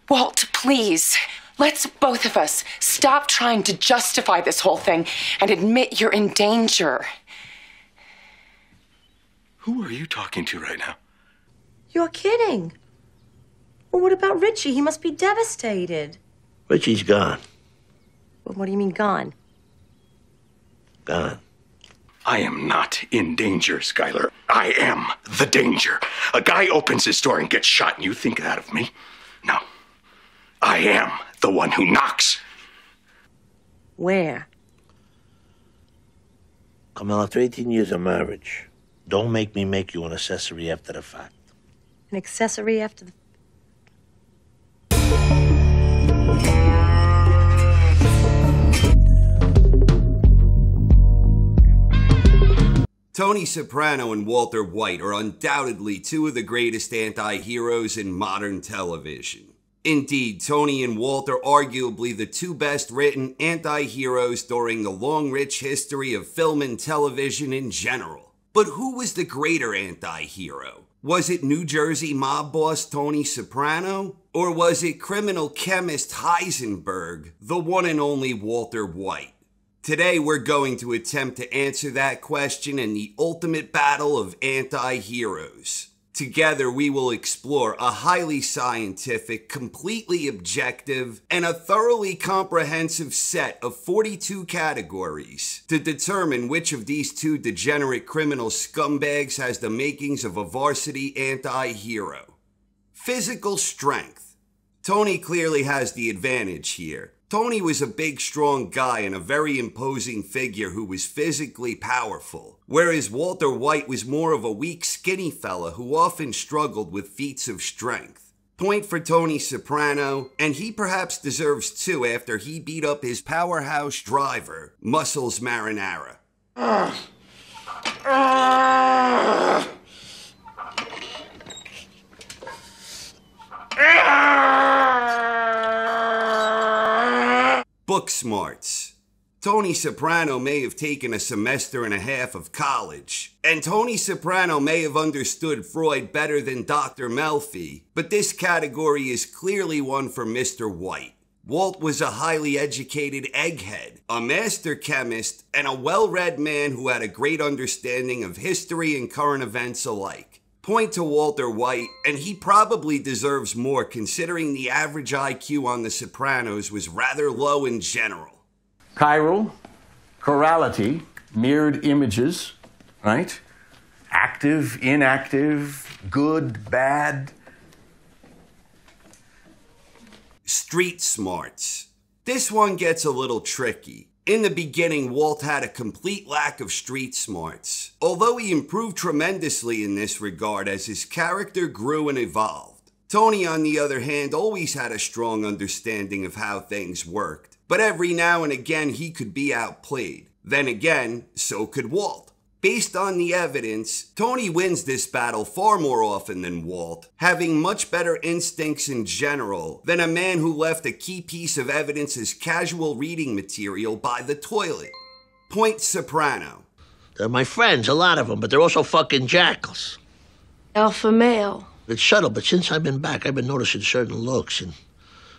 Walt, please. Let's both of us stop trying to justify this whole thing and admit you're in danger. Who are you talking to right now? You're kidding. Well, what about Richie? He must be devastated. Richie's gone. Well, what do you mean, gone? Gone. I am not in danger, Skylar. I am the danger. A guy opens his door and gets shot, and you think that of me? No. I am the one who knocks. Where? Carmel, after 18 years of marriage, don't make me make you an accessory after the fact. An accessory after the... Tony Soprano and Walter White are undoubtedly two of the greatest anti-heroes in modern television. Indeed, Tony and Walter are arguably the two best written anti-heroes during the long, rich history of film and television in general. But who was the greater anti-hero? Was it New Jersey mob boss Tony Soprano? Or was it criminal chemist Heisenberg, the one and only Walter White? Today we're going to attempt to answer that question in the ultimate battle of anti-heroes. Together we will explore a highly scientific, completely objective, and a thoroughly comprehensive set of 42 categories to determine which of these two degenerate criminal scumbags has the makings of a varsity anti-hero. Physical strength. Tony clearly has the advantage here. Tony was a big, strong guy and a very imposing figure who was physically powerful, whereas Walter White was more of a weak, skinny fella who often struggled with feats of strength. Point for Tony Soprano, and he perhaps deserves two after he beat up his powerhouse driver, Muscles Marinara. Book smarts. Tony Soprano may have taken a semester and a half of college, and Tony Soprano may have understood Freud better than Dr. Melfi, but this category is clearly one for Mr. White. Walt was a highly educated egghead, a master chemist, and a well-read man who had a great understanding of history and current events alike. Point to Walter White, and he probably deserves more considering the average IQ on The Sopranos was rather low in general. Chiral, chirality, mirrored images, right? Active, inactive, good, bad. Street smarts. This one gets a little tricky. In the beginning, Walt had a complete lack of street smarts, although he improved tremendously in this regard as his character grew and evolved. Tony, on the other hand, always had a strong understanding of how things worked, but every now and again he could be outplayed. Then again, so could Walt. Based on the evidence, Tony wins this battle far more often than Walt, having much better instincts in general than a man who left a key piece of evidence as casual reading material by the toilet. Point Soprano. They're my friends, a lot of them, but they're also fucking jackals. Alpha male. It's subtle, but since I've been back, I've been noticing certain looks, and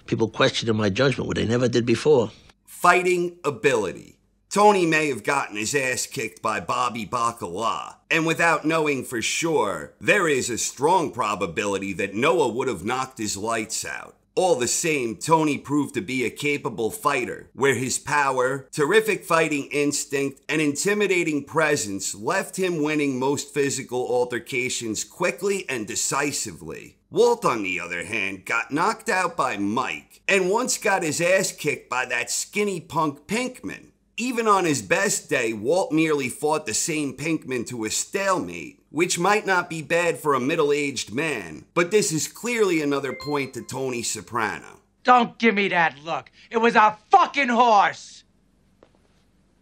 people questioning my judgment, what they never did before. Fighting ability. Tony may have gotten his ass kicked by Bobby Bacala, and without knowing for sure, there is a strong probability that Noah would have knocked his lights out. All the same, Tony proved to be a capable fighter, where his power, terrific fighting instinct, and intimidating presence left him winning most physical altercations quickly and decisively. Walt, on the other hand, got knocked out by Mike, and once got his ass kicked by that skinny punk Pinkman. Even on his best day, Walt merely fought the same Pinkman to a stalemate, which might not be bad for a middle-aged man, but this is clearly another point to Tony Soprano. Don't give me that look. It was a fucking horse.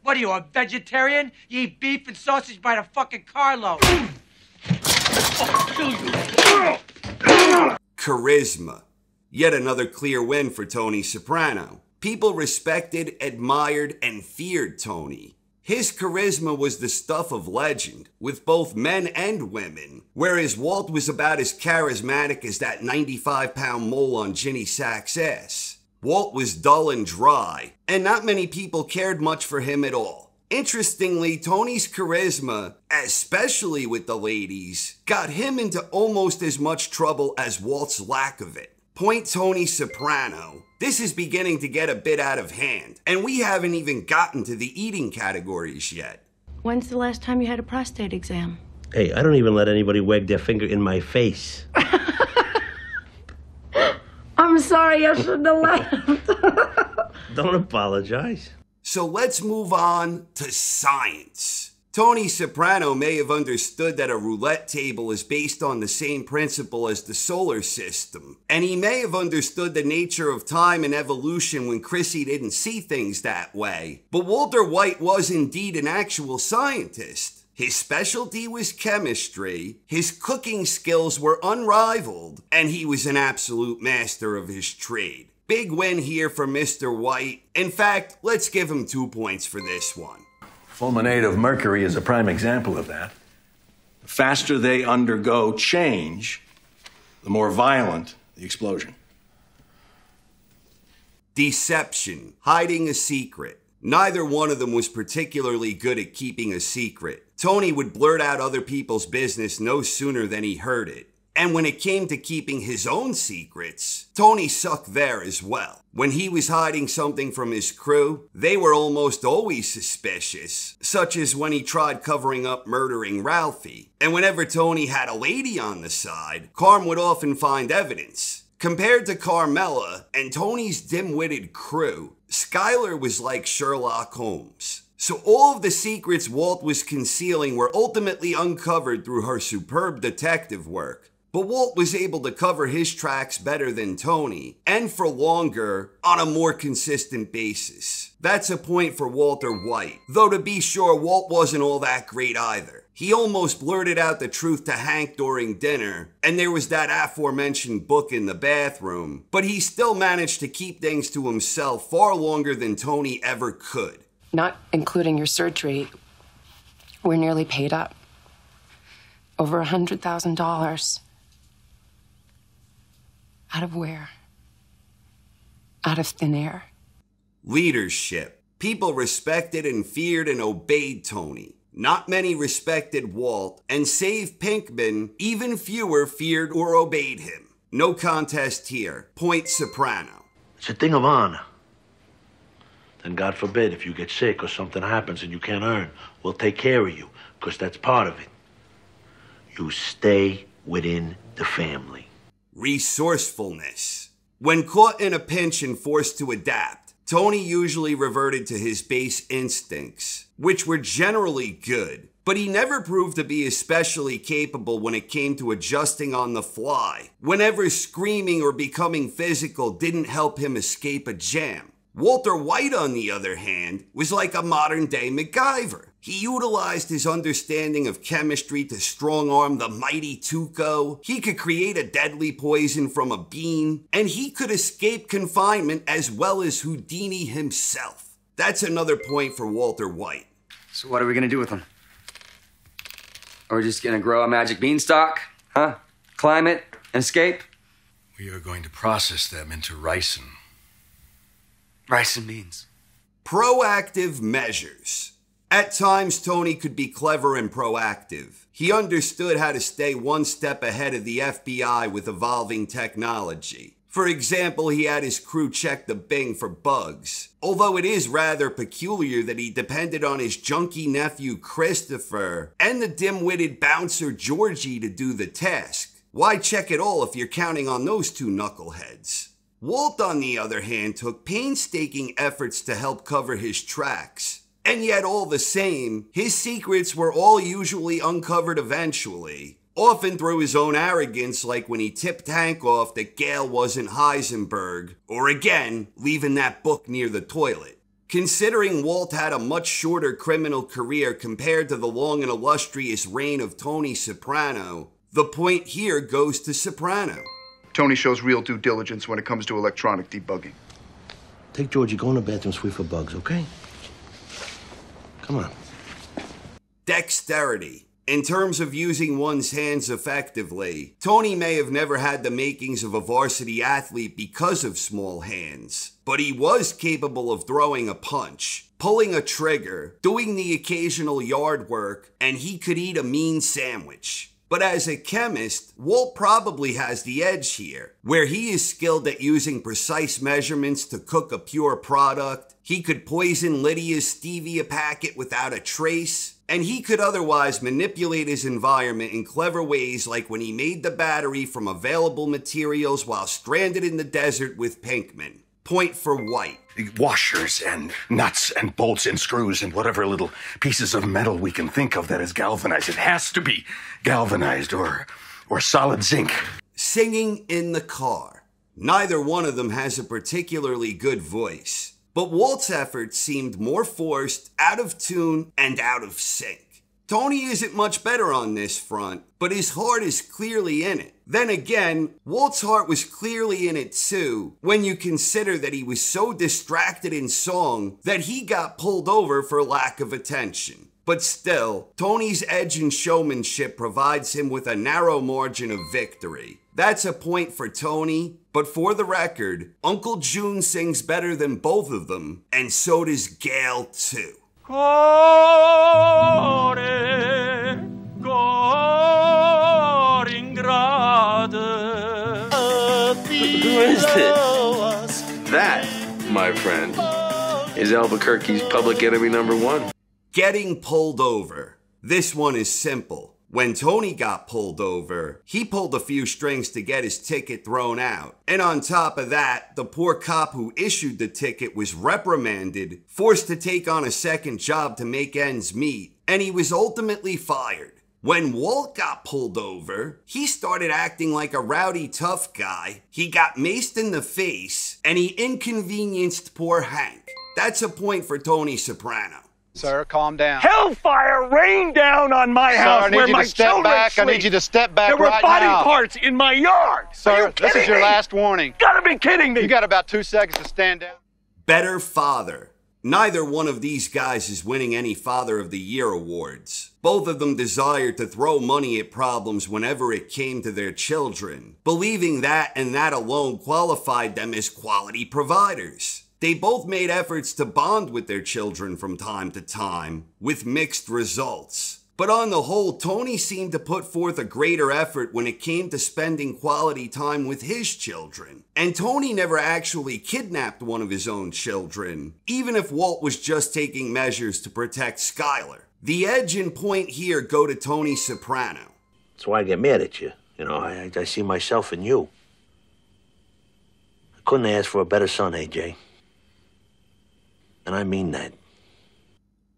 What are you, a vegetarian? You eat beef and sausage by the fucking carload. I'll kill you. Charisma. Yet another clear win for Tony Soprano. People respected, admired, and feared Tony. His charisma was the stuff of legend, with both men and women, whereas Walt was about as charismatic as that 95-pound mole on Ginny Sack's ass. Walt was dull and dry, and not many people cared much for him at all. Interestingly, Tony's charisma, especially with the ladies, got him into almost as much trouble as Walt's lack of it. Point Tony Soprano. This is beginning to get a bit out of hand, and we haven't even gotten to the eating categories yet. When's the last time you had a prostate exam? Hey, I don't even let anybody wag their finger in my face. I'm sorry, I shouldn't have laughed. Don't apologize. So let's move on to science. Tony Soprano may have understood that a roulette table is based on the same principle as the solar system, and he may have understood the nature of time and evolution when Chrissy didn't see things that way. But Walter White was indeed an actual scientist. His specialty was chemistry, his cooking skills were unrivaled, and he was an absolute master of his trade. Big win here for Mr. White. In fact, let's give him 2 points for this one. Fulminate of mercury is a prime example of that. The faster they undergo change, the more violent the explosion. Deception, hiding a secret. Neither one of them was particularly good at keeping a secret. Tony would blurt out other people's business no sooner than he heard it. And when it came to keeping his own secrets, Tony sucked there as well. When he was hiding something from his crew, they were almost always suspicious, such as when he tried covering up murdering Ralphie. And whenever Tony had a lady on the side, Carm would often find evidence. Compared to Carmela and Tony's dim-witted crew, Skylar was like Sherlock Holmes. So all of the secrets Walt was concealing were ultimately uncovered through her superb detective work. But Walt was able to cover his tracks better than Tony, and for longer, on a more consistent basis. That's a point for Walter White. Though to be sure, Walt wasn't all that great either. He almost blurted out the truth to Hank during dinner, and there was that aforementioned book in the bathroom, but he still managed to keep things to himself far longer than Tony ever could. Not including your surgery, we're nearly paid up. Over $100,000. Out of where? Out of thin air. Leadership. People respected and feared and obeyed Tony. Not many respected Walt, and save Pinkman, even fewer feared or obeyed him. No contest here. Point Soprano. It's a thing of honor. Then God forbid, if you get sick or something happens and you can't earn, we'll take care of you, because that's part of it. You stay within the family. Resourcefulness. When caught in a pinch and forced to adapt, Tony usually reverted to his base instincts, which were generally good, but he never proved to be especially capable when it came to adjusting on the fly, whenever screaming or becoming physical didn't help him escape a jam. Walter White, on the other hand, was like a modern-day MacGyver. He utilized his understanding of chemistry to strong-arm the mighty Tuco. He could create a deadly poison from a bean, and he could escape confinement as well as Houdini himself. That's another point for Walter White. So what are we gonna do with them? Are we just gonna grow a magic beanstalk? Huh? Climb it and escape? We are going to process them into ricin. Rice and beans. Proactive measures. At times, Tony could be clever and proactive. He understood how to stay one step ahead of the FBI with evolving technology. For example, he had his crew check the Bing for bugs. Although it is rather peculiar that he depended on his junkie nephew Christopher and the dim-witted bouncer Georgie to do the task. Why check at all if you're counting on those two knuckleheads? Walt, on the other hand, took painstaking efforts to help cover his tracks. And yet, all the same, his secrets were all usually uncovered eventually. Often through his own arrogance, like when he tipped Hank off that Gale wasn't Heisenberg, or again, leaving that book near the toilet. Considering Walt had a much shorter criminal career compared to the long and illustrious reign of Tony Soprano, the point here goes to Soprano. Tony shows real due diligence when it comes to electronic debugging. Take Georgie, go in the bathroom, sweep for bugs, okay? Come on. Dexterity. In terms of using one's hands effectively, Tony may have never had the makings of a varsity athlete because of small hands, but he was capable of throwing a punch, pulling a trigger, doing the occasional yard work, and he could eat a mean sandwich. But as a chemist, Walt probably has the edge here, where he is skilled at using precise measurements to cook a pure product. He could poison Lydia's stevia packet without a trace, and he could otherwise manipulate his environment in clever ways, like when he made the battery from available materials while stranded in the desert with Pinkman. Point for White. Washers and nuts and bolts and screws and whatever little pieces of metal we can think of that is galvanized. It has to be galvanized or solid zinc. Singing in the car. Neither one of them has a particularly good voice, but Walt's efforts seemed more forced, out of tune, and out of sync. Tony isn't much better on this front, but his heart is clearly in it. Then again, Walt's heart was clearly in it too, when you consider that he was so distracted in song that he got pulled over for lack of attention. But still, Tony's edge and showmanship provides him with a narrow margin of victory. That's a point for Tony, but for the record, Uncle June sings better than both of them, and so does Gail too. Who is this? That, my friend, is Albuquerque's public enemy number one. Getting pulled over. This one is simple. When Tony got pulled over, he pulled a few strings to get his ticket thrown out. And on top of that, the poor cop who issued the ticket was reprimanded, forced to take on a second job to make ends meet, and he was ultimately fired. When Walt got pulled over, he started acting like a rowdy tough guy. He got maced in the face, and he inconvenienced poor Hank. That's a point for Tony Soprano. Sir, calm down. Hellfire rained down on my house where my children sleep. I need you to step back there were right body now. parts in my yard. Sir, this is your last warning. Gotta be kidding me. You got about 2 seconds to stand down. Better father. Neither one of these guys is winning any Father of the Year awards. Both of them desired to throw money at problems whenever it came to their children, believing that and that alone qualified them as quality providers. They both made efforts to bond with their children from time to time, with mixed results. But on the whole, Tony seemed to put forth a greater effort when it came to spending quality time with his children. And Tony never actually kidnapped one of his own children, even if Walt was just taking measures to protect Skylar. The edge and point here go to Tony Soprano. That's why I get mad at you. You know, I see myself in you. I couldn't ask for a better son, AJ. And I mean that.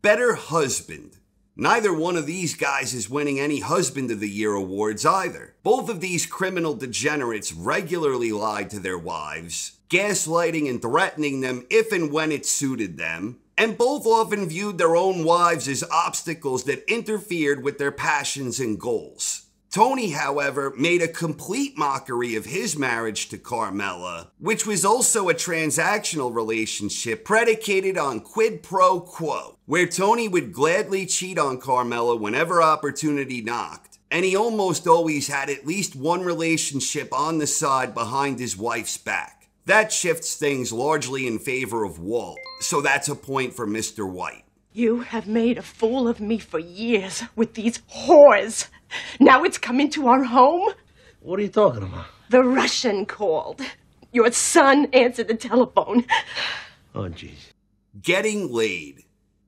Better husband. Neither one of these guys is winning any Husband of the Year awards either. Both of these criminal degenerates regularly lied to their wives, gaslighting and threatening them if and when it suited them, and both often viewed their own wives as obstacles that interfered with their passions and goals. Tony, however, made a complete mockery of his marriage to Carmela, which was also a transactional relationship predicated on quid pro quo, where Tony would gladly cheat on Carmela whenever opportunity knocked, and he almost always had at least one relationship on the side behind his wife's back. That shifts things largely in favor of Walt, so that's a point for Mr. White. You have made a fool of me for years with these whores. Now it's come into our home? What are you talking about? The Russian called. Your son answered the telephone. Oh, jeez. Getting laid.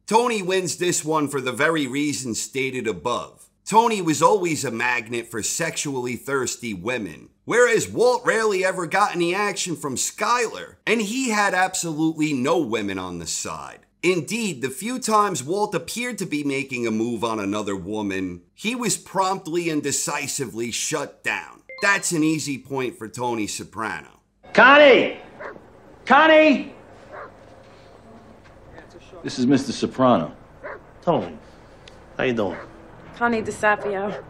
Tony wins this one for the very reasons stated above. Tony was always a magnet for sexually thirsty women, whereas Walt rarely ever got any action from Skylar, and he had absolutely no women on the side. Indeed, the few times Walt appeared to be making a move on another woman, he was promptly and decisively shut down. That's an easy point for Tony Soprano. Connie! Connie! This is Mr. Soprano. Tony, how you doing? Connie DeSapio.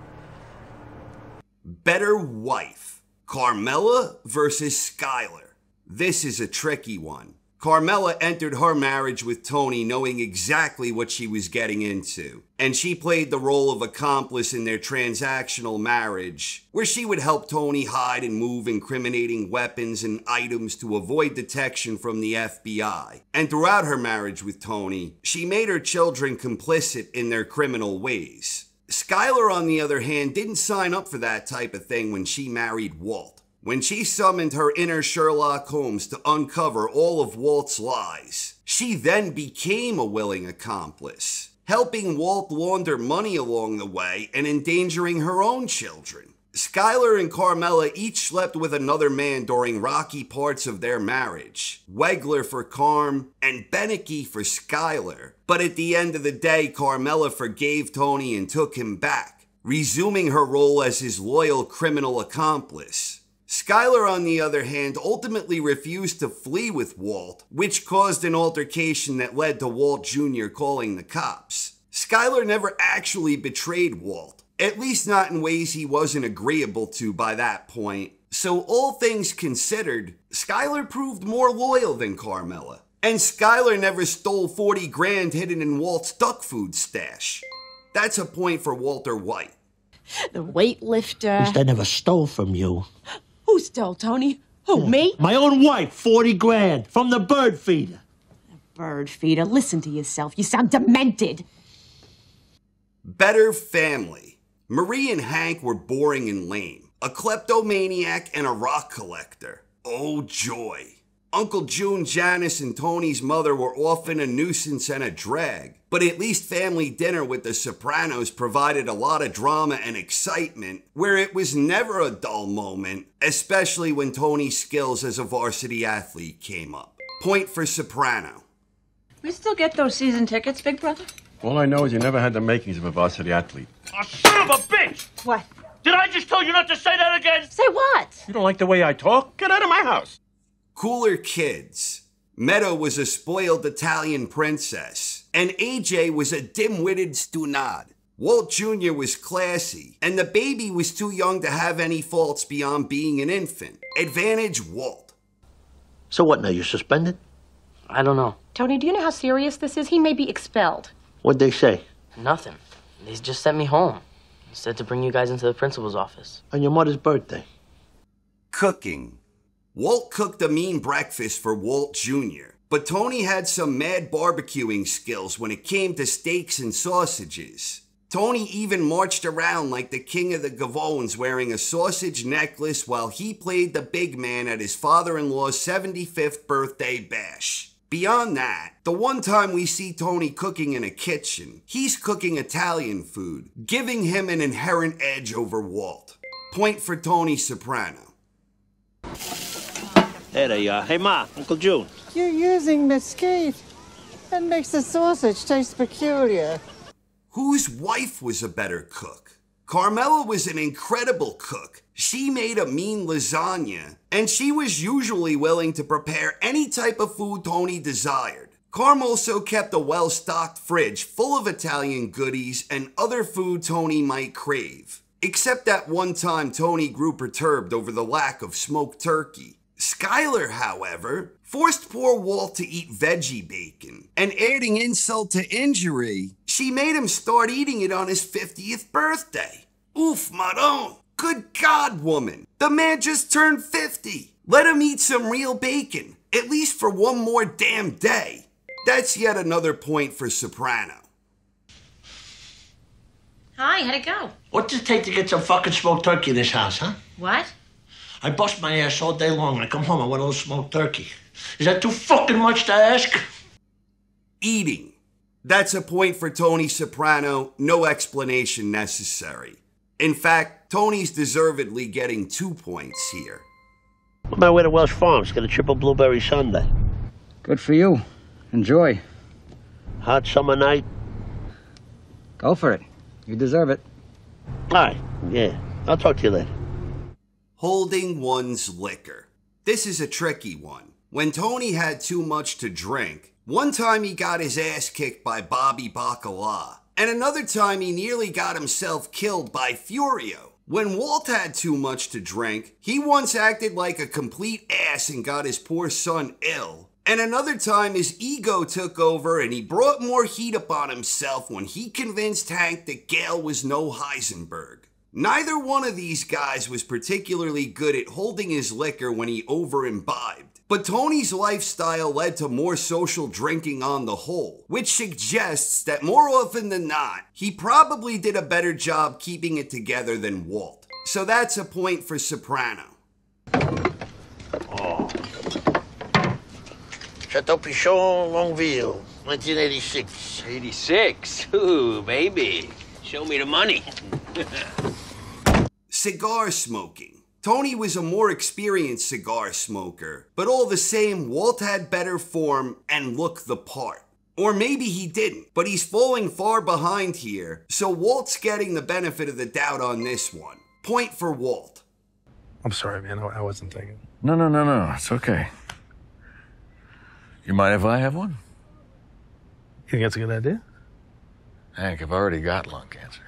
Better wife. Carmela versus Skylar. This is a tricky one. Carmela entered her marriage with Tony knowing exactly what she was getting into, and she played the role of accomplice in their transactional marriage, where she would help Tony hide and move incriminating weapons and items to avoid detection from the FBI. And throughout her marriage with Tony, she made her children complicit in their criminal ways. Skyler, on the other hand, didn't sign up for that type of thing when she married Walt. When she summoned her inner Sherlock Holmes to uncover all of Walt's lies, she then became a willing accomplice, helping Walt launder money along the way and endangering her own children. Skyler and Carmela each slept with another man during rocky parts of their marriage. Wegler for Carm and Beneke for Skyler. But at the end of the day, Carmela forgave Tony and took him back, resuming her role as his loyal criminal accomplice. Skyler, on the other hand, ultimately refused to flee with Walt, which caused an altercation that led to Walt Jr. calling the cops. Skyler never actually betrayed Walt, at least not in ways he wasn't agreeable to by that point. So all things considered, Skyler proved more loyal than Carmela. And Skyler never stole 40 grand hidden in Walt's duck food stash. That's a point for Walter White. The weightlifter. At least I never stole from you. Who stole, Tony? Who, me? My own wife, 40 grand, from the bird feeder. Bird feeder, listen to yourself. You sound demented. Better family. Marie and Hank were boring and lame. A kleptomaniac and a rock collector. Oh joy. Uncle June, Janice, and Tony's mother were often a nuisance and a drag, but at least family dinner with the Sopranos provided a lot of drama and excitement, where it was never a dull moment, especially when Tony's skills as a varsity athlete came up. Point for Soprano. We still get those season tickets, big brother? All I know is you never had the makings of a varsity athlete. Oh, son of a bitch! What? Did I just tell you not to say that again? Say what? You don't like the way I talk? Get out of my house. Cooler kids. Meadow was a spoiled Italian princess, and AJ was a dim-witted stunad. Walt Jr. was classy, and the baby was too young to have any faults beyond being an infant. Advantage Walt. So what now, you suspended? I don't know. Tony, do you know how serious this is? He may be expelled. What'd they say? Nothing. They just sent me home. Said to bring you guys into the principal's office. On your mother's birthday. Cooking. Walt cooked a mean breakfast for Walt Jr., but Tony had some mad barbecuing skills when it came to steaks and sausages. Tony even marched around like the king of the Gavones wearing a sausage necklace while he played the big man at his father-in-law's 75th birthday bash. Beyond that, the one time we see Tony cooking in a kitchen, he's cooking Italian food, giving him an inherent edge over Walt. Point for Tony Soprano. There they are. Hey, Ma, Uncle June. You're using mesquite. That makes the sausage taste peculiar. Whose wife was a better cook? Carmela was an incredible cook. She made a mean lasagna, and she was usually willing to prepare any type of food Tony desired. Carm also kept a well-stocked fridge full of Italian goodies and other food Tony might crave. Except that one time Tony grew perturbed over the lack of smoked turkey. Skyler, however, forced poor Walt to eat veggie bacon, and adding insult to injury, she made him start eating it on his 50th birthday. Oof, Maron. Good God, woman. The man just turned 50. Let him eat some real bacon, at least for one more damn day. That's yet another point for Soprano. Hi, how'd it go? What's it take to get some fucking smoked turkey in this house, huh? What? I bust my ass all day long. When I come home, I want a little smoked turkey. Is that too fucking much to ask? Eating. That's a point for Tony Soprano, no explanation necessary. In fact, Tony's deservedly getting 2 points here. On my way to Welsh Farms, get a triple blueberry sundae. Good for you. Enjoy. Hot summer night. Go for it. You deserve it. All right, yeah. I'll talk to you later. Holding one's liquor. This is a tricky one. When Tony had too much to drink, one time he got his ass kicked by Bobby Bacala, and another time he nearly got himself killed by Furio. When Walt had too much to drink, he once acted like a complete ass and got his poor son ill, And another time his ego took over and he brought more heat upon himself when he convinced Hank that Gale was no Heisenberg. Neither one of these guys was particularly good at holding his liquor when he over-imbibed, but Tony's lifestyle led to more social drinking on the whole, which suggests that more often than not, he probably did a better job keeping it together than Walt. So that's a point for Soprano. Oh. Chateau Pichon, Longueville, 1986. 86? Ooh, baby. Show me the money. Cigar smoking. Tony was a more experienced cigar smoker, but all the same, Walt had better form and looked the part. Or maybe he didn't, but he's falling far behind here, so Walt's getting the benefit of the doubt on this one. Point for Walt. I'm sorry, man. I wasn't thinking. No. It's okay. You mind if I have one? You think that's a good idea? Hank, I've already got lung cancer.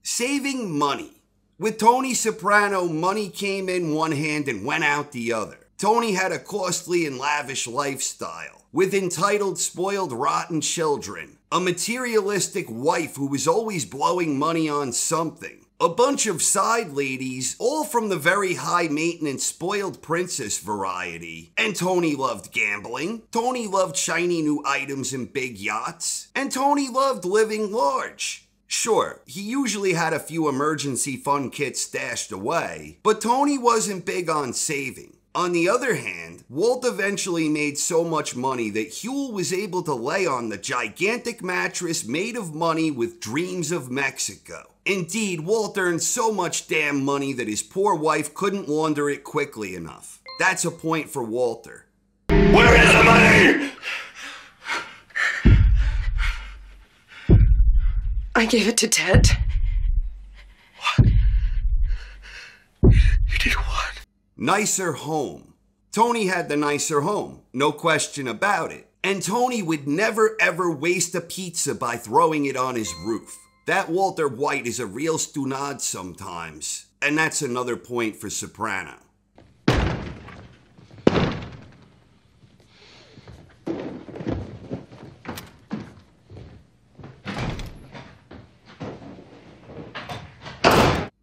Saving money. With Tony Soprano, money came in one hand and went out the other. Tony had a costly and lavish lifestyle, with entitled, spoiled, rotten children, a materialistic wife who was always blowing money on something, a bunch of side ladies, all from the very high-maintenance spoiled princess variety. And Tony loved gambling, Tony loved shiny new items and big yachts, and Tony loved living large. Sure, he usually had a few emergency fund kits stashed away, but Tony wasn't big on saving. On the other hand, Walt eventually made so much money that Huell was able to lay on the gigantic mattress made of money with dreams of Mexico. Indeed, Walt earned so much damn money that his poor wife couldn't launder it quickly enough. That's a point for Walter. Where is the money? I gave it to Ted. What? You did what? Nicer home. Tony had the nicer home, no question about it. And Tony would never ever waste a pizza by throwing it on his roof. That Walter White is a real stunad sometimes. And that's another point for Soprano.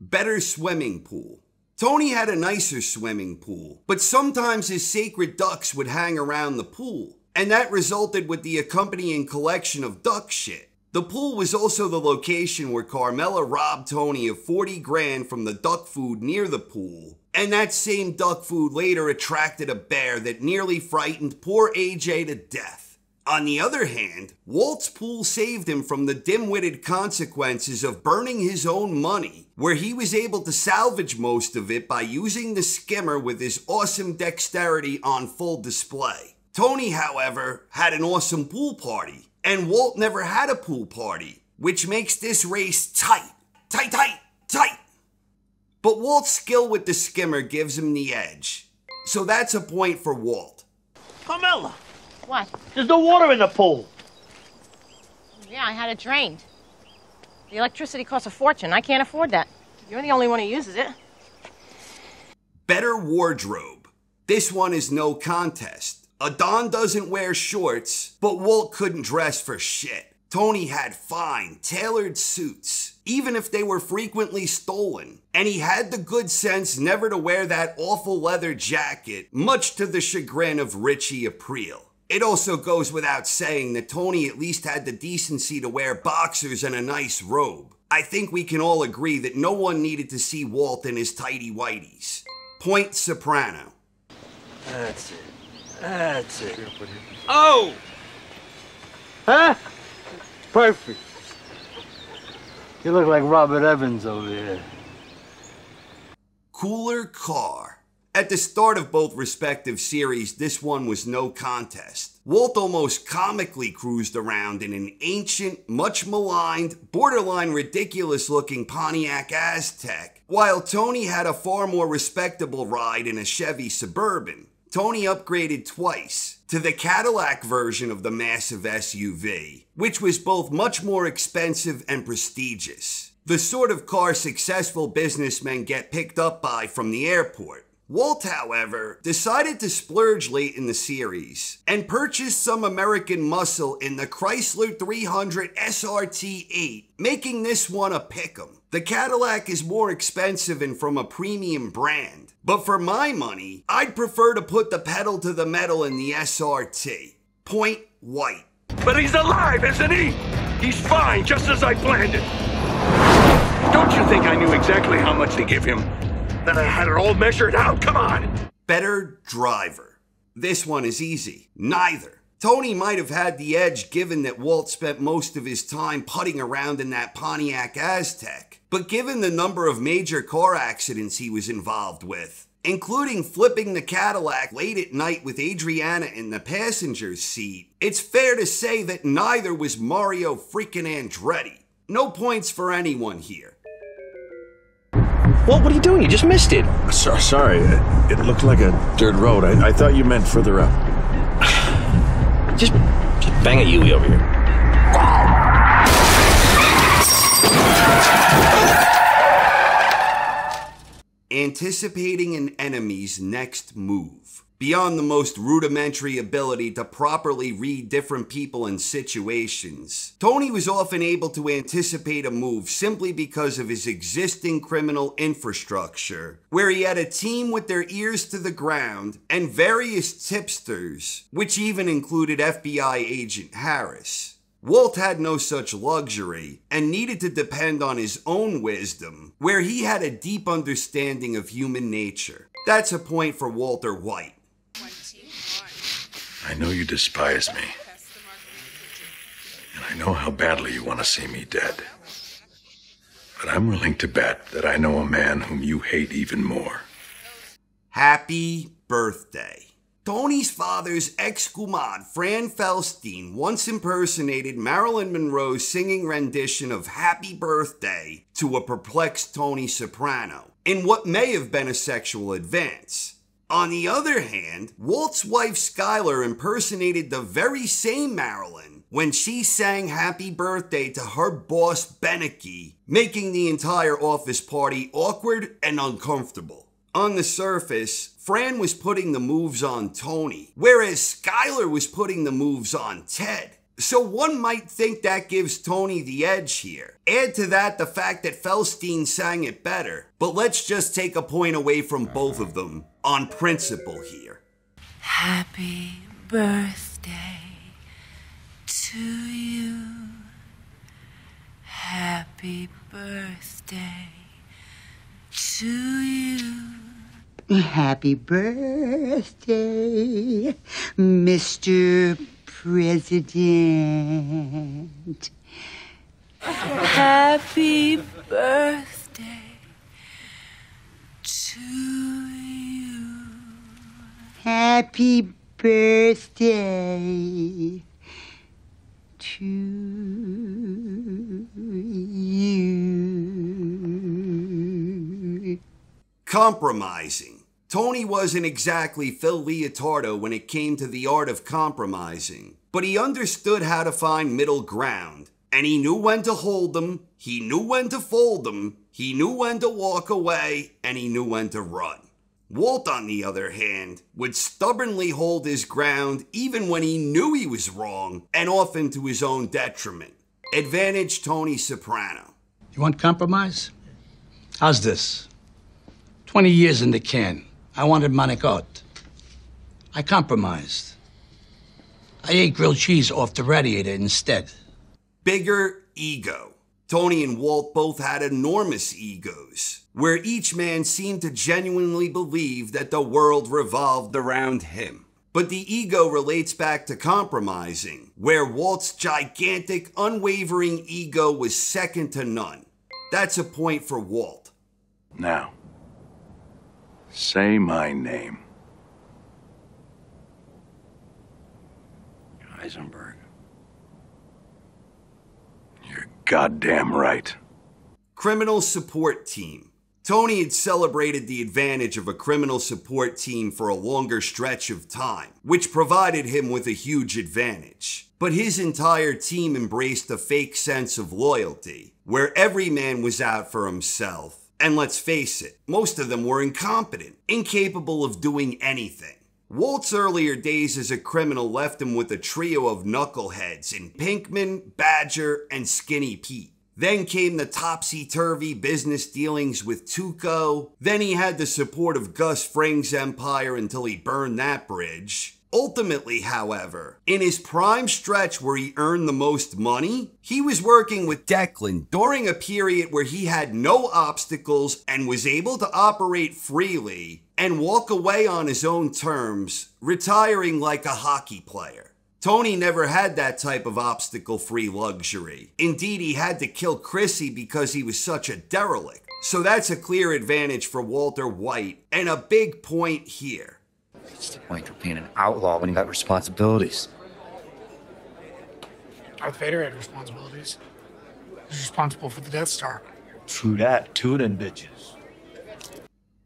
Better swimming pool. Tony had a nicer swimming pool, but sometimes his sacred ducks would hang around the pool, and that resulted with the accompanying collection of duck shit. The pool was also the location where Carmela robbed Tony of 40 grand from the duck food near the pool, and that same duck food later attracted a bear that nearly frightened poor AJ to death. On the other hand, Walt's pool saved him from the dim-witted consequences of burning his own money, where he was able to salvage most of it by using the skimmer with his awesome dexterity on full display. Tony, however, had an awesome pool party, and Walt never had a pool party, which makes this race tight. Tight. But Walt's skill with the skimmer gives him the edge. So that's a point for Walt. Carmela! What? There's no water in the pool. Yeah, I had it drained. The electricity costs a fortune. I can't afford that. You're the only one who uses it. Better wardrobe. This one is no contest. Adon doesn't wear shorts, but Walt couldn't dress for shit. Tony had fine, tailored suits, even if they were frequently stolen. And he had the good sense never to wear that awful leather jacket, much to the chagrin of Richie Aprile. It also goes without saying that Tony at least had the decency to wear boxers and a nice robe. I think we can all agree that no one needed to see Walt in his tighty-whities. Point Soprano. That's it. Oh! Huh? Perfect. You look like Robert Evans over here. Cooler car. At the start of both respective series, this one was no contest. Walt almost comically cruised around in an ancient, much maligned, borderline ridiculous-looking Pontiac Aztek, while Tony had a far more respectable ride in a Chevy Suburban. Tony upgraded twice to the Cadillac version of the massive SUV, which was both much more expensive and prestigious. The sort of car successful businessmen get picked up by from the airport. Walt, however, decided to splurge late in the series and purchased some American muscle in the Chrysler 300 SRT8, making this one a pick'em. The Cadillac is more expensive and from a premium brand, but for my money, I'd prefer to put the pedal to the metal in the SRT. Point white. But he's alive, isn't he? He's fine, just as I planned it. Don't you think I knew exactly how much to give him? That I had it all measured out? Come on! Better driver. This one is easy. Neither. Tony might have had the edge given that Walt spent most of his time putting around in that Pontiac Aztek. But given the number of major car accidents he was involved with, including flipping the Cadillac late at night with Adriana in the passenger's seat, it's fair to say that neither was Mario freaking Andretti. No points for anyone here. What are you doing? You just missed it. Sorry, it looked like a dirt road. I thought you meant further up. Just bang a Yui over here. Anticipating an enemy's next move. Beyond the most rudimentary ability to properly read different people and situations, Tony was often able to anticipate a move simply because of his existing criminal infrastructure, where he had a team with their ears to the ground and various tipsters, which even included FBI agent Harris. Walt had no such luxury and needed to depend on his own wisdom, where he had a deep understanding of human nature. That's a point for Walter White. I know you despise me. And I know how badly you want to see me dead. But I'm willing to bet that I know a man whom you hate even more. Happy birthday. Tony's father's ex-Kumad, Fran Felstein, once impersonated Marilyn Monroe's singing rendition of Happy Birthday to a perplexed Tony Soprano, in what may have been a sexual advance. On the other hand, Walt's wife Skylar impersonated the very same Marilyn when she sang Happy Birthday to her boss Beneke, making the entire office party awkward and uncomfortable. On the surface, Fran was putting the moves on Tony, whereas Skylar was putting the moves on Ted. So one might think that gives Tony the edge here. Add to that the fact that Felstein sang it better, but let's just take a point away from both of them on principle here. Happy birthday to you. Happy birthday to you. Happy birthday, Mr. President. Happy birthday to you. Happy birthday to you. Compromising. Tony wasn't exactly Phil Leotardo when it came to the art of compromising, but he understood how to find middle ground, and he knew when to hold them, he knew when to fold them, he knew when to walk away, and he knew when to run. Walt, on the other hand, would stubbornly hold his ground even when he knew he was wrong, and often to his own detriment. Advantage Tony Soprano. You want compromise? How's this? 20 years in the can. I wanted manicotti. I compromised. I ate grilled cheese off the radiator instead. Bigger ego. Tony and Walt both had enormous egos, where each man seemed to genuinely believe that the world revolved around him. But the ego relates back to compromising, where Walt's gigantic, unwavering ego was second to none. That's a point for Walt. Now, say my name. Heisenberg. You're goddamn right. Criminal support team. Tony had celebrated the advantage of a criminal support team for a longer stretch of time, which provided him with a huge advantage. But his entire team embraced a fake sense of loyalty, where every man was out for himself, And let's face it, most of them were incompetent, incapable of doing anything. Walt's earlier days as a criminal left him with a trio of knuckleheads in Pinkman, Badger, and Skinny Pete. Then came the topsy-turvy business dealings with Tuco. Then he had the support of Gus Fring's empire until he burned that bridge. Ultimately, however, in his prime stretch where he earned the most money, he was working with Declan during a period where he had no obstacles and was able to operate freely and walk away on his own terms, retiring like a hockey player. Tony never had that type of obstacle-free luxury. Indeed, he had to kill Chrissy because he was such a derelict. So that's a clear advantage for Walter White, and a big point here. What's the point of being an outlaw when you got responsibilities? Darth Vader had responsibilities. He was responsible for the Death Star. True that. Two of them bitches.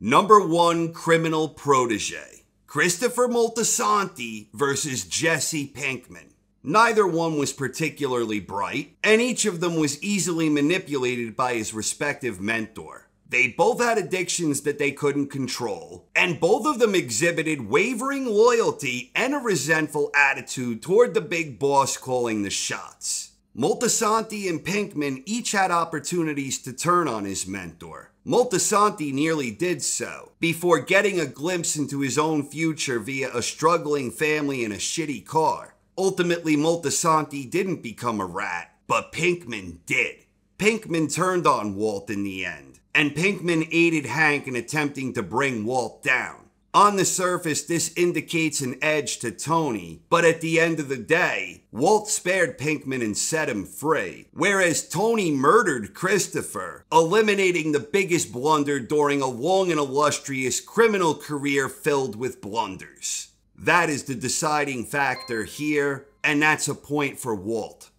Number 1 criminal protege. Christopher Moltisanti versus Jesse Pinkman. Neither one was particularly bright, and each of them was easily manipulated by his respective mentor. They both had addictions that they couldn't control, and both of them exhibited wavering loyalty and a resentful attitude toward the big boss calling the shots. Moltisanti and Pinkman each had opportunities to turn on his mentor. Moltisanti nearly did so, before getting a glimpse into his own future via a struggling family and a shitty car. Ultimately, Moltisanti didn't become a rat, but Pinkman did. Pinkman turned on Walt in the end, and Pinkman aided Hank in attempting to bring Walt down. On the surface, this indicates an edge to Tony, but at the end of the day, Walt spared Pinkman and set him free, whereas Tony murdered Christopher, eliminating the biggest blunder during a long and illustrious criminal career filled with blunders. That is the deciding factor here, and that's a point for Walt.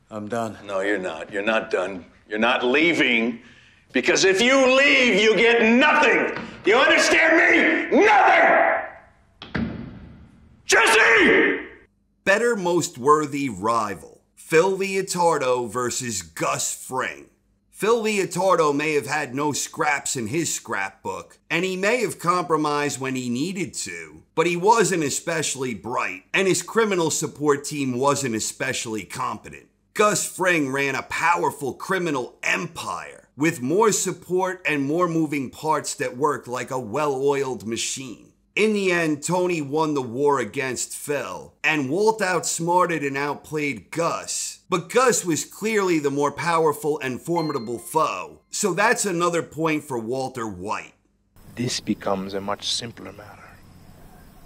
I'm done. No, you're not. You're not done. You're not leaving. Because if you leave, you get nothing. You understand me? Nothing! Jesse! Better most worthy rival. Phil Leotardo versus Gus Fring. Phil Leotardo may have had no scraps in his scrapbook, and he may have compromised when he needed to, but he wasn't especially bright, and his criminal support team wasn't especially competent. Gus Fring ran a powerful criminal empire with more support and more moving parts that worked like a well-oiled machine. In the end, Tony won the war against Phil, and Walt outsmarted and outplayed Gus. But Gus was clearly the more powerful and formidable foe, so that's another point for Walter White. This becomes a much simpler matter.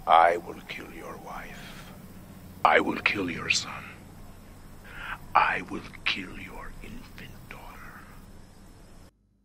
I will kill your wife. I will kill your son. I will kill your infant daughter.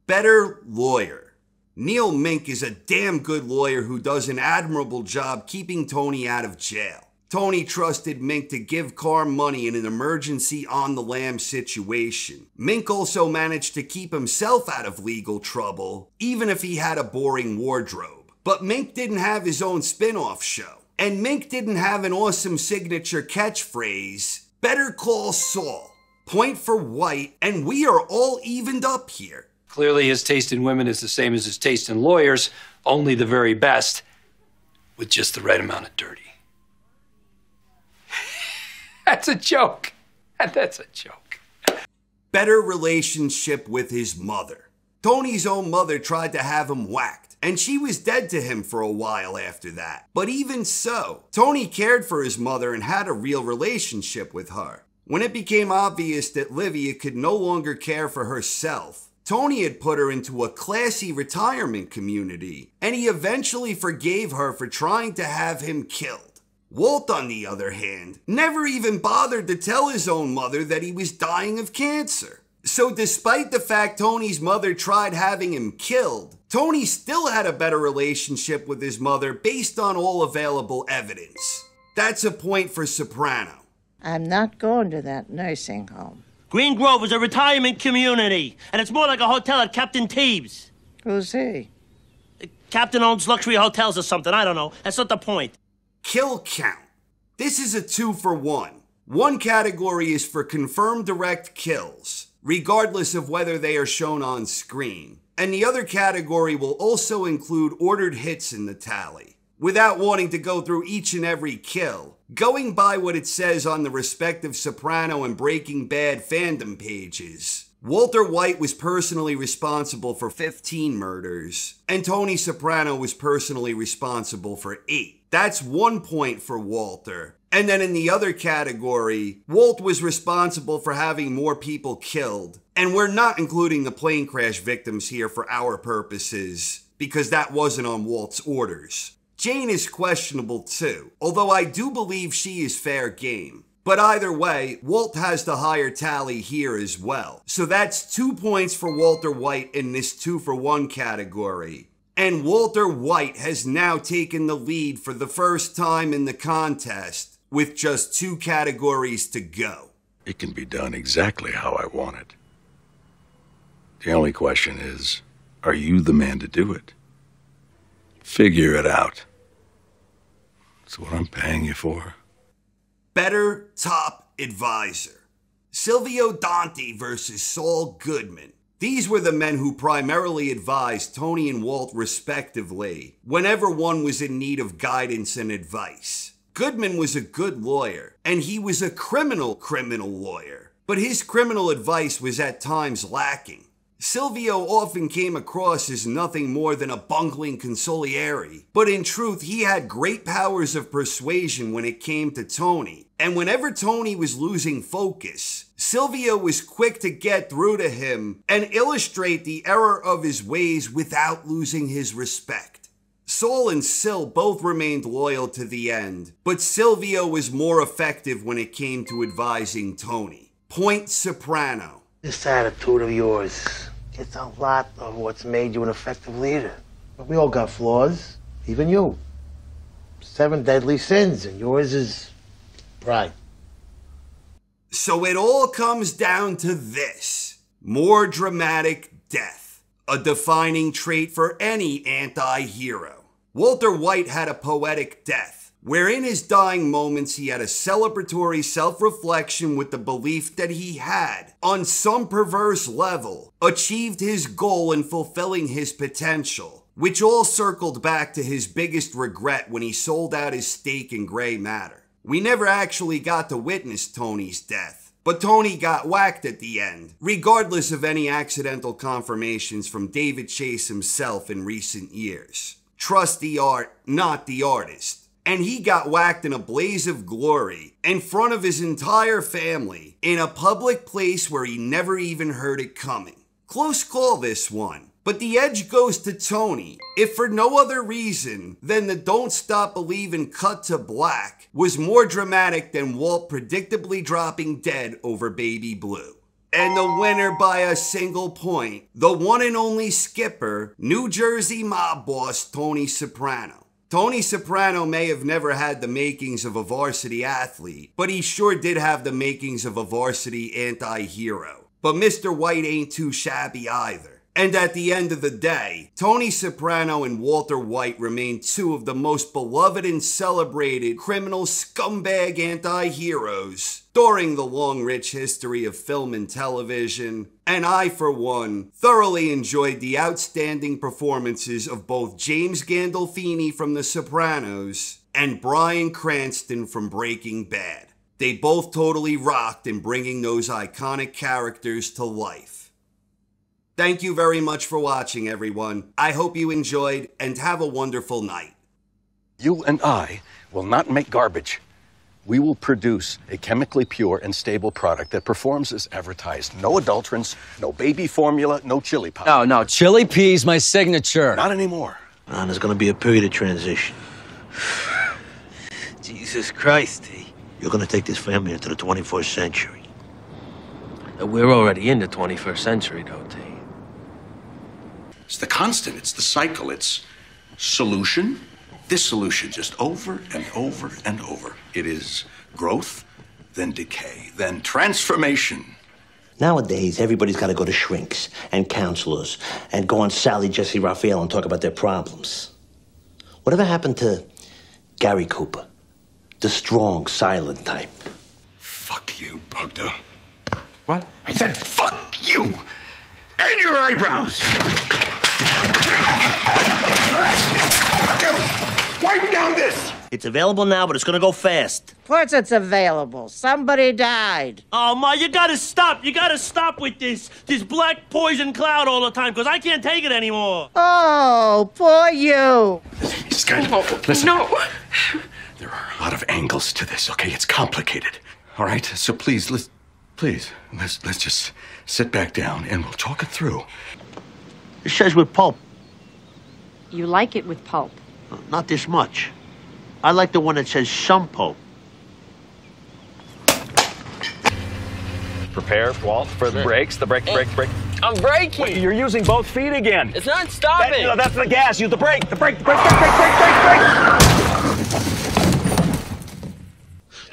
Better lawyer. Neil Mink is a damn good lawyer who does an admirable job keeping Tony out of jail. Tony trusted Mink to give Carr money in an emergency on-the-lam situation. Mink also managed to keep himself out of legal trouble, even if he had a boring wardrobe. But Mink didn't have his own spin-off show. And Mink didn't have an awesome signature catchphrase, Better Call Saul. Point for White, and we are all evened up here. Clearly his taste in women is the same as his taste in lawyers, only the very best, with just the right amount of dirty. That's a joke. That's a joke. Better relationship with his mother. Tony's own mother tried to have him whacked, and she was dead to him for a while after that. But even so, Tony cared for his mother and had a real relationship with her. When it became obvious that Livia could no longer care for herself, Tony had put her into a classy retirement community, and he eventually forgave her for trying to have him killed. Walt, on the other hand, never even bothered to tell his own mother that he was dying of cancer. So despite the fact Tony's mother tried having him killed, Tony still had a better relationship with his mother based on all available evidence. That's a point for Soprano. I'm not going to that nursing home. Green Grove is a retirement community, and it's more like a hotel at Captain Teebs. Who's he? Captain owns luxury hotels or something, I don't know. That's not the point. Kill count. This is a 2-for-1. One category is for confirmed direct kills, regardless of whether they are shown on screen. And the other category will also include ordered hits in the tally. Without wanting to go through each and every kill, going by what it says on the respective Soprano and Breaking Bad fandom pages, Walter White was personally responsible for 15 murders, and Tony Soprano was personally responsible for 8. That's 1 point for Walter. And then in the other category, Walt was responsible for having more people killed. And we're not including the plane crash victims here for our purposes, because that wasn't on Walt's orders. Jane is questionable too, although I do believe she is fair game. But either way, Walt has the higher tally here as well. So that's 2 points for Walter White in this 2-for-1 category. And Walter White has now taken the lead for the first time in the contest, with just 2 categories to go. It can be done exactly how I want it. The only question is, are you the man to do it? Figure it out. That's what I'm paying you for. Better Top Advisor. Silvio Dante versus Saul Goodman. These were the men who primarily advised Tony and Walt respectively whenever one was in need of guidance and advice. Goodman was a good lawyer, and he was a criminal lawyer, but his criminal advice was at times lacking. Silvio often came across as nothing more than a bungling consigliere, but in truth he had great powers of persuasion when it came to Tony, and whenever Tony was losing focus, Silvio was quick to get through to him and illustrate the error of his ways without losing his respect. Saul and Sil both remained loyal to the end, but Silvio was more effective when it came to advising Tony. Point Soprano. This attitude of yours, it's a lot of what's made you an effective leader. But we all got flaws, even you. 7 deadly sins, and yours is pride. So it all comes down to this. More dramatic death. A defining trait for any anti-hero. Walter White had a poetic death, where in his dying moments he had a celebratory self-reflection with the belief that he had, on some perverse level, achieved his goal in fulfilling his potential, which all circled back to his biggest regret when he sold out his stake in Gray Matter. We never actually got to witness Tony's death, but Tony got whacked at the end, regardless of any accidental confirmations from David Chase himself in recent years. Trust the art, not the artist. And he got whacked in a blaze of glory in front of his entire family in a public place where he never even heard it coming. Close call, this one. But the edge goes to Tony, if for no other reason than the Don't Stop Believin' cut to black was more dramatic than Walt predictably dropping dead over Baby Blue. And the winner by a single point, the one and only skipper, New Jersey mob boss Tony Soprano. Tony Soprano may have never had the makings of a varsity athlete, but he sure did have the makings of a varsity anti-hero. But Mr. White ain't too shabby either. And at the end of the day, Tony Soprano and Walter White remain 2 of the most beloved and celebrated criminal scumbag anti-heroes during the long, rich history of film and television. And I, for one, thoroughly enjoyed the outstanding performances of both James Gandolfini from The Sopranos and Bryan Cranston from Breaking Bad. They both totally rocked in bringing those iconic characters to life. Thank you very much for watching, everyone. I hope you enjoyed, and have a wonderful night. You and I will not make garbage. We will produce a chemically pure and stable product that performs as advertised. No adulterants, no baby formula, no chili powder. No, chili pea's my signature. Not anymore. There's gonna be a period of transition. Jesus Christ, T. You're gonna take this family into the 21st century. We're already in the 21st century, though, T. It's the constant, it's the cycle, it's solution, dissolution, just over and over and over. It is growth, then decay, then transformation. Nowadays, everybody's got to go to shrinks and counselors and go on Sally Jesse Raphael and talk about their problems. Whatever happened to Gary Cooper? The strong, silent type. Fuck you, Bogdo. What? I said fuck you! And your eyebrows! Wipe down this! It's available now, but it's gonna go fast. Of course it's available. Somebody died. Oh, Ma, you gotta stop. You gotta stop with this black poison cloud all the time, because I can't take it anymore. Oh, poor you. Mrs. Schuyler, listen. No. There are a lot of angles to this, okay? It's complicated. All right? So please, let's just sit back down and we'll talk it through. It says with pulp. You like it with pulp. Not this much. I like the one that says some pulp. Prepare, Walt, for the brakes. The brake. I'm braking. Wait, you're using both feet again. It's not stopping. That's the gas. Use the brake. The brake.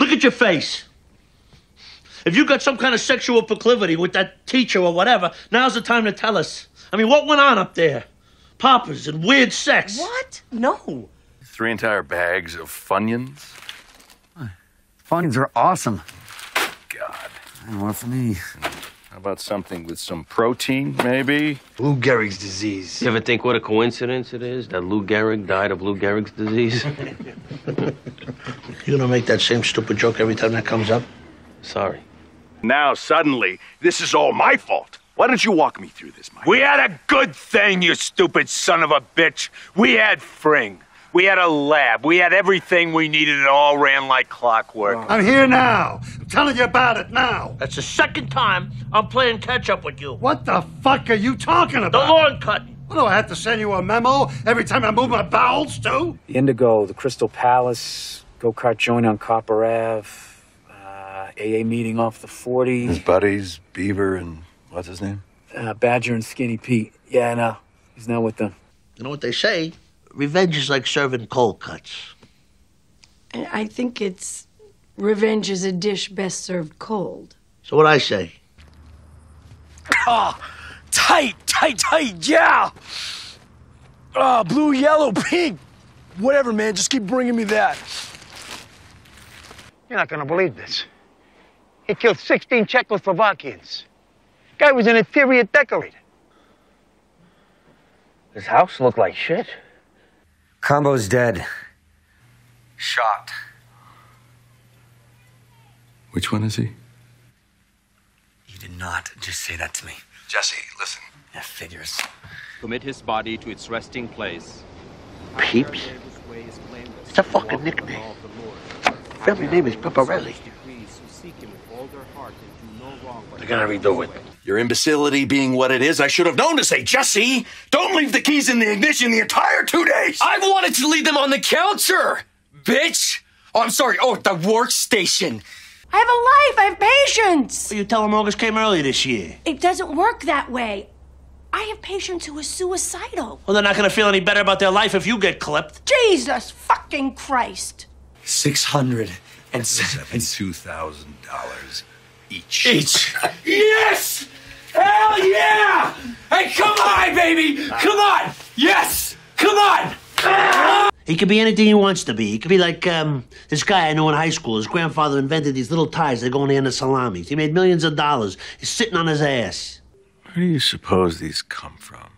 Look at your face. If you got some kind of sexual proclivity with that teacher or whatever, now's the time to tell us. I mean, what went on up there? Poppers and weird sex. What? No. 3 entire bags of Funyuns. Funyuns are awesome. God. More for me. How about something with some protein, maybe? Lou Gehrig's disease. You ever think what a coincidence it is that Lou Gehrig died of Lou Gehrig's disease? You gonna make that same stupid joke every time that comes up? Sorry. Now, suddenly, this is all my fault. Why don't you walk me through this, Mike? We had a good thing, you stupid son of a bitch. We had Fring. We had a lab. We had everything we needed. It all ran like clockwork. I'm here now. I'm telling you about it now. That's the second time I'm playing catch up with you. What the fuck are you talking The about? lawn cut. What do I have to send you a memo every time I move my bowels, too? The Indigo, the Crystal Palace, go-kart joint on Copper Ave, AA meeting off the 40. His buddies, Beaver and what's his name? Badger and Skinny Pete. Yeah, I know. He's now with them. You know what they say? Revenge is like serving cold cuts. I think it's revenge is a dish best served cold. So what I say? Oh, tight, yeah. Oh, blue, yellow, pink. Whatever, man, just keep bringing me that. You're not gonna believe this. He killed 16 Czechoslovakians. Guy was an interior decorator. His house looked like shit. Combo's dead. Shot. Which one is he? You did not just say that to me. Jesse, listen. Yeah, figures. Commit his body to its resting place. Peeps? It's a fucking nickname. Family name is Pepparelli. They're gonna redo it. Your imbecility being what it is, I should have known to say, Jesse, don't leave the keys in the ignition the entire 2 days. I wanted to leave them on the counter, bitch. Oh, I'm sorry. Oh, the workstation. I have a life. I have patience. You tell them August came early this year. It doesn't work that way. I have patients who are suicidal. Well, they're not gonna feel any better about their life if you get clipped. Jesus fucking Christ. $672,000 each. Yes! Hell yeah! Hey, come on, baby! Come on! Yes! Come on! He could be anything he wants to be. He could be like this guy I knew in high school. His grandfather invented these little ties that go on the end of salamis. He made millions of dollars. He's sitting on his ass. Where do you suppose these come from?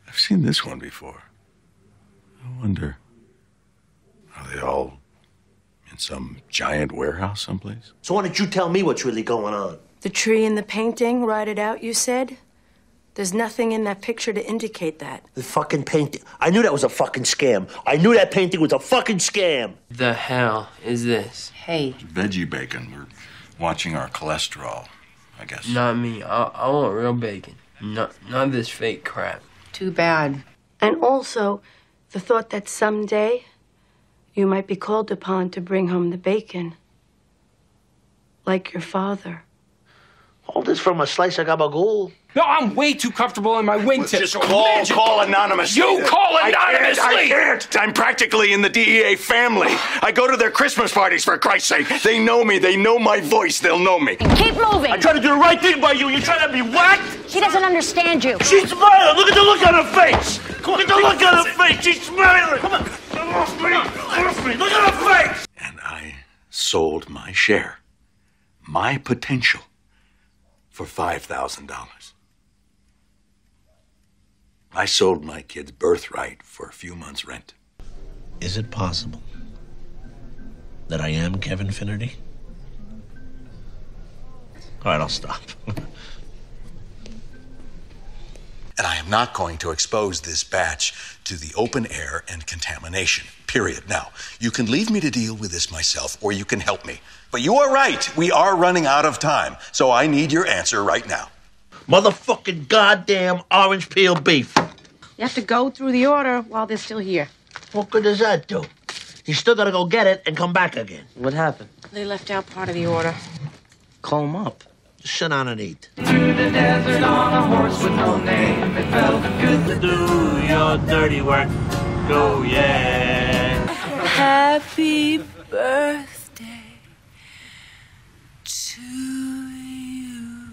I've seen this one before. I wonder, are they all in some giant warehouse someplace? So why don't you tell me what's really going on? The tree in the painting, write it out, you said? There's nothing in that picture to indicate that. The fucking painting. I knew that was a fucking scam. I knew that painting was a fucking scam. The hell is this? Hey. Veggie bacon. We're watching our cholesterol, I guess. Not me. I want real bacon. Not this fake crap. Too bad. And also, the thought that someday you might be called upon to bring home the bacon. Like your father. All this from a slice of gabagool. No, I'm way too comfortable in my wingtip. Just call anonymously. You call anonymously! I can't. I'm practically in the DEA family. I go to their Christmas parties, for Christ's sake. They know me. They know my voice. They'll know me. Keep moving. I try to do the right thing by you. You try to be whacked? She doesn't understand you. She's smiling. Look at the look on her face. Look at the look on her face. She's smiling. Come on. Off me. Look at her face. And I sold my share, my potential, for $5,000. I sold my kid's birthright for a few months' rent. Is it possible that I am Kevin Finnerty? All right, I'll stop. And I am not going to expose this batch to the open air and contamination, period. Now, you can leave me to deal with this myself, or you can help me. But you are right. We are running out of time. So I need your answer right now. Motherfucking goddamn orange peel beef. You have to go through the order while they're still here. What good does that do? You still gotta go get it and come back again. What happened? They left out part of the order. Call him up. Just sit down and eat. To the desert on a horse with no name. It felt good to do your dirty work. Go, yeah. Happy birthday to you.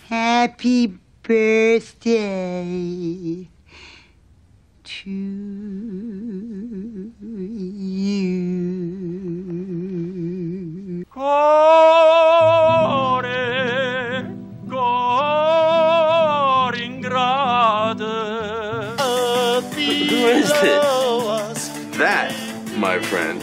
Happy birthday to you. Who is this? That, my friend,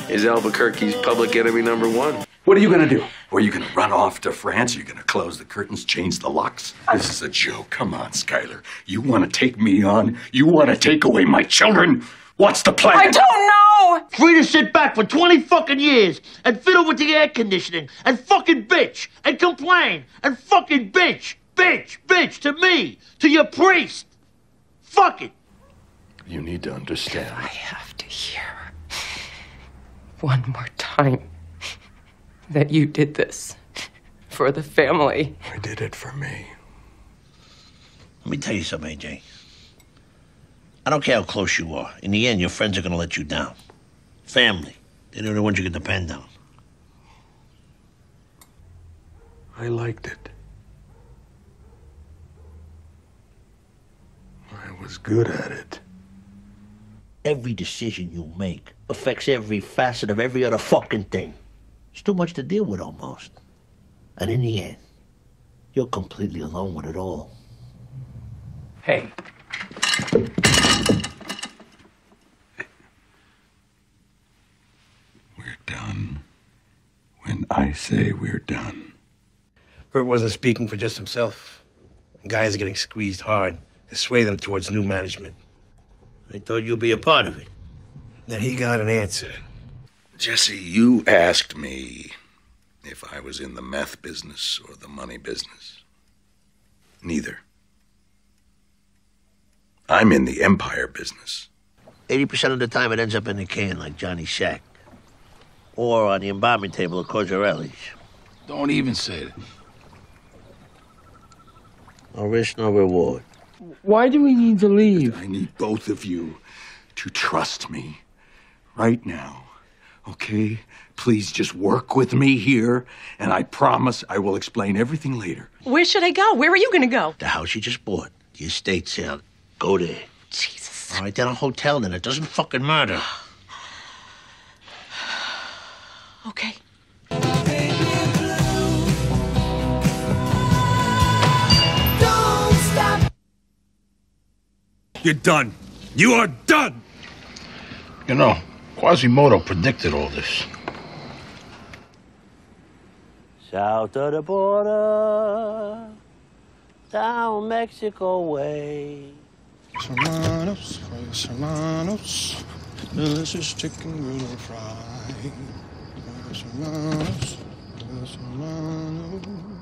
is Albuquerque's public enemy number one. What are you gonna do? Are you gonna run off to France? Are you gonna close the curtains, change the locks? This is a joke. Come on, Skyler. You wanna take me on? You wanna take away my children? What's the plan? I don't know! Free to sit back for 20 fucking years and fiddle with the air conditioning and fucking bitch and complain and fucking bitch to me, to your priest. Fuck it. You need to understand. I have to hear one more time that you did this for the family. I did it for me. Let me tell you something, AJ. I don't care how close you are. In the end, your friends are gonna let you down. Family. They're the only ones you can depend on. I liked it. I was good at it. Every decision you make affects every facet of every other fucking thing. It's too much to deal with almost. And in the end, you're completely alone with it all. Hey. We're done when I say we're done. Bert wasn't speaking for just himself. Guys are getting squeezed hard to sway them towards new management. I thought you'd be a part of it. Then he got an answer. Jesse, you asked me if I was in the meth business or the money business. Neither. I'm in the empire business. 80% of the time it ends up in the can like Johnny Shack. Or on the embalming table of Cozzarelli's. Don't even say it. No risk, no reward. Why do we need to leave? I need both of you to trust me right now, okay? Please just work with me here, and I promise I will explain everything later. Where should I go? Where are you gonna go? The house you just bought, the estate sale. Go there. Jesus. All right, then a hotel then. It doesn't fucking matter. Okay. You're done. You are done! You know, Quasimodo predicted all this. South of the border, down Mexico way. Hermanos, pues hermanos, delicious chicken griddle fry. Pues hermanos, pues hermanos.